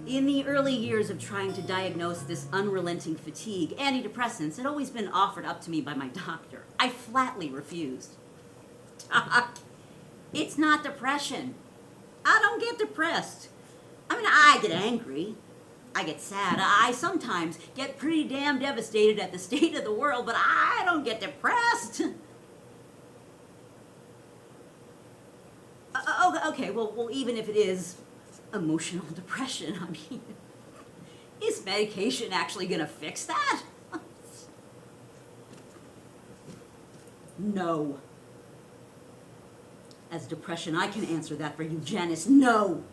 In the early years of trying to diagnose this unrelenting fatigue, antidepressants had always been offered up to me by my doctor. I flatly refused. Doc, it's not depression. I don't get depressed. I mean, I get angry. I get sad. I sometimes get pretty damn devastated at the state of the world, but I don't get depressed. Okay, well, even if it is emotional depression, I mean, is medication actually gonna fix that? No. As depression, I can answer that for you, Janice. No.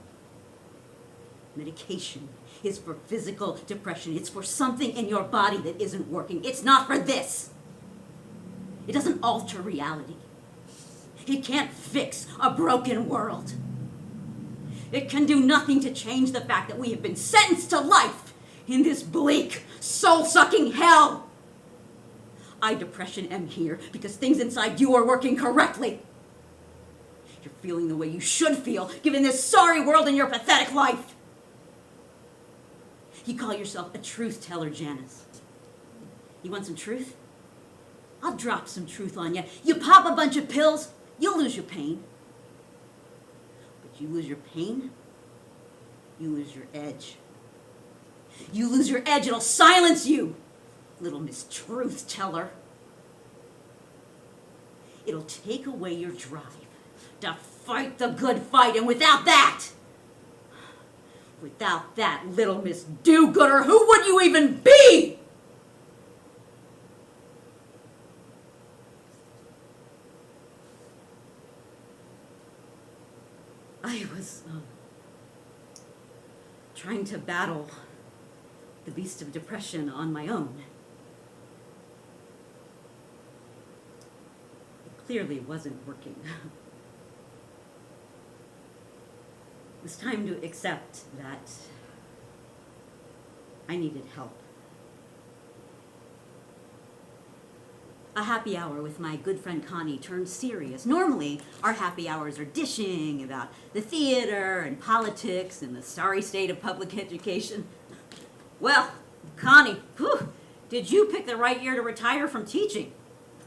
Medication is for physical depression. It's for something in your body that isn't working. It's not for this. It doesn't alter reality. It can't fix a broken world. It can do nothing to change the fact that we have been sentenced to life in this bleak, soul-sucking hell. I, depression, am here because things inside you are working correctly. You're feeling the way you should feel, given this sorry world and your pathetic life. You call yourself a truth teller, Janice. You want some truth? I'll drop some truth on you. You pop a bunch of pills, you'll lose your pain. But you lose your pain, you lose your edge. You lose your edge, it'll silence you, little Miss Truth Teller. It'll take away your drive to fight the good fight, and without that, little Miss Do-Gooder, who would you even be? I was trying to battle the beast of depression on my own. It clearly wasn't working. It was time to accept that I needed help. A happy hour with my good friend Connie turned serious. Normally, our happy hours are dishing about the theater and politics and the sorry state of public education. Well, Connie, did you pick the right year to retire from teaching?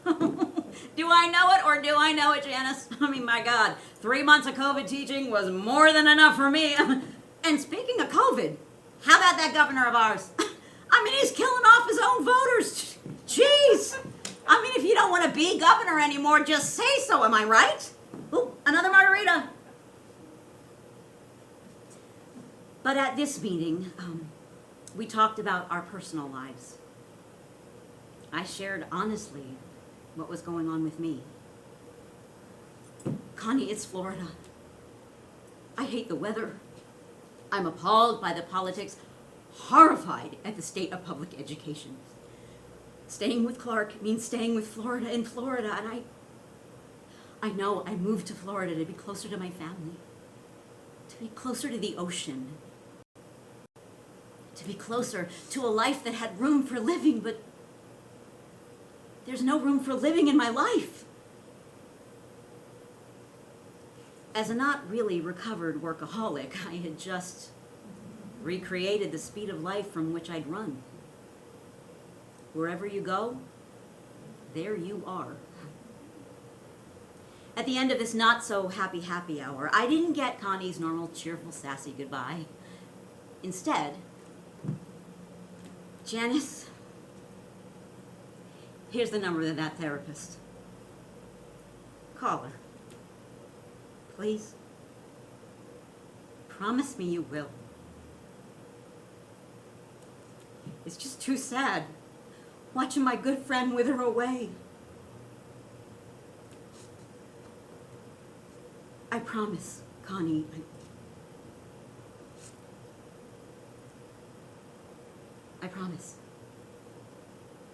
Do I know it or do I know it, Janice? I mean, my God, 3 months of COVID teaching was more than enough for me. And speaking of COVID, how about that governor of ours? I mean, he's killing off his own voters. Jeez. I mean, if you don't want to be governor anymore, just say so, am I right? Ooh, another margarita. But at this meeting, we talked about our personal lives. I shared honestly what was going on with me. Connie, it's Florida. I hate the weather. I'm appalled by the politics, horrified at the state of public education. Staying with Clark means staying with Florida in Florida, and I know I moved to Florida to be closer to my family, to be closer to the ocean, to be closer to a life that had room for living, but there's no room for living in my life. As a not really recovered workaholic, I had just recreated the speed of life from which I'd run. Wherever you go, there you are. At the end of this not-so-happy happy hour, I didn't get Connie's normal, cheerful, sassy goodbye. Instead, Janice, here's the number of that therapist. Call her. Please. Promise me you will. It's just too sad watching my good friend wither away. I promise, Connie. I promise.